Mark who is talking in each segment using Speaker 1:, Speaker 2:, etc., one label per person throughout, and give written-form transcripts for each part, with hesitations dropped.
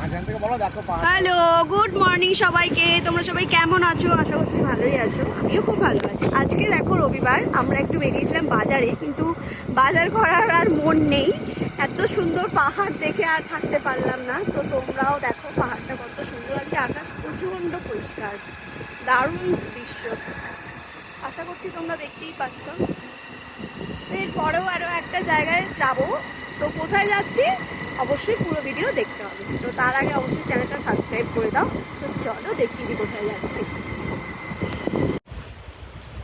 Speaker 1: Hello, good morning সবাইকে। তোমরা সবাই কেমন আছো? আশা করছি ভালোই আছো। আমিও খুব ভালো আছি। আজকে দেখো রবিবার, আমরা একটু বেরিয়েছিলাম বাজারে, কিন্তু বাজার করার আর মন নেই। এত সুন্দর পাহাড় দেখে আর থাকতে পারলাম না। তো তোমরাও দেখো পাহাড়টা কত সুন্দর লাগছে, আকাশ প্রচণ্ড পরিষ্কার, দারুণ দৃশ্য। আশা করছি তোমরা দেখতেই পাচ্ছ। তো এরপরেও আরও একটা জায়গায় যাব। তো কোথায় যাচ্ছি অবশ্যই পুরো ভিডিও দেখতে হবে। তো তার আগে অবশ্যই চ্যানেলটা সাবস্ক্রাইব করে দাও। তো চলো দেখিয়ে দিই কোথায় যাচ্ছি।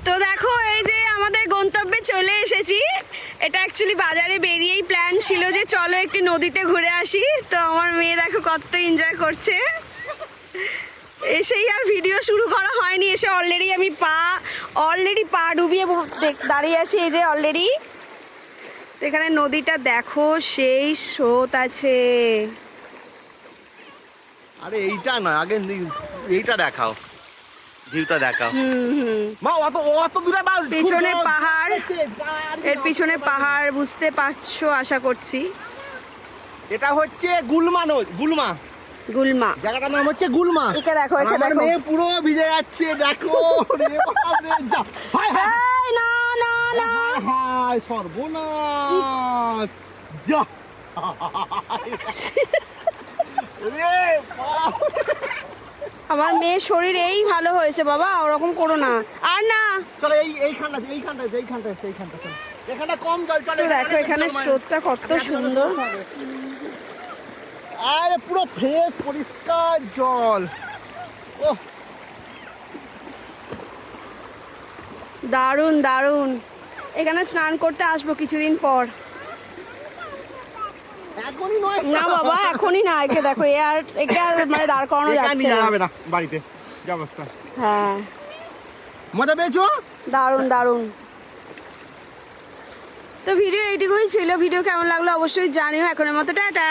Speaker 1: তো দেখো এই যে আমাদের গন্তব্যে চলে এসেছি। এটা অ্যাকচুয়ালি বাজারে বেরিয়েই প্ল্যান ছিল যে চলো একটি নদীতে ঘুরে আসি। তো আমার মেয়ে দেখো কত এনজয় করছে। এসেই আর ভিডিও শুরু করা হয়নি, এসে অলরেডি আমি পা ডুবিয়ে দাঁড়িয়ে আছি। এই যে অলরেডি এখানে নদীটা দেখো, সেই স্রোত আছে।
Speaker 2: আরে এইটা না, আগে এইটা দেখাও, ভিউটা দেখাও। মা অত দূরে
Speaker 1: পিছনে পাহাড়, এর পিছনে পাহাড় বুঝতে পারছো আশা করছি।
Speaker 2: এটা হচ্ছে গুলমা জায়গাটার নাম হচ্ছে গুলমা।
Speaker 1: একে দেখো, একে দেখো,
Speaker 2: মেয়ে পুরো ভিজে যাচ্ছে দেখো। রে বাপ রে, যা হায় হায়
Speaker 1: এই না না না,
Speaker 2: হায় সর্বনাশ, যা রে বাপ।
Speaker 1: আমার মেয়ের শরীর এই ভালো হয়েছে বাবা, ওরকম করো না আর না।
Speaker 2: চলো এইখানটা এখানটা কম জল চলে।
Speaker 1: দেখো এখানে স্রোতটা কত সুন্দর,
Speaker 2: আরে পুরো ফ্রেশ পরিষ্কার জল। ও
Speaker 1: দারুণ দারুণ। এখানে স্নান করতে আসবো কিছুদিন পর।
Speaker 2: এখনই নয়
Speaker 1: না বাবা, এখনই না। একে দেখো, একে আর মানে দাঁড় করানো যাচ্ছে
Speaker 2: না বাড়িতে, যে অবস্থা।
Speaker 1: হ্যাঁ,
Speaker 2: মজা পেয়েছো?
Speaker 1: দারুণ দারুণ। তো ভিডিও এইটুকুই ছিল। ভিডিও কেমন লাগলো অবশ্যই জানিও। এখনের মতো টাটা।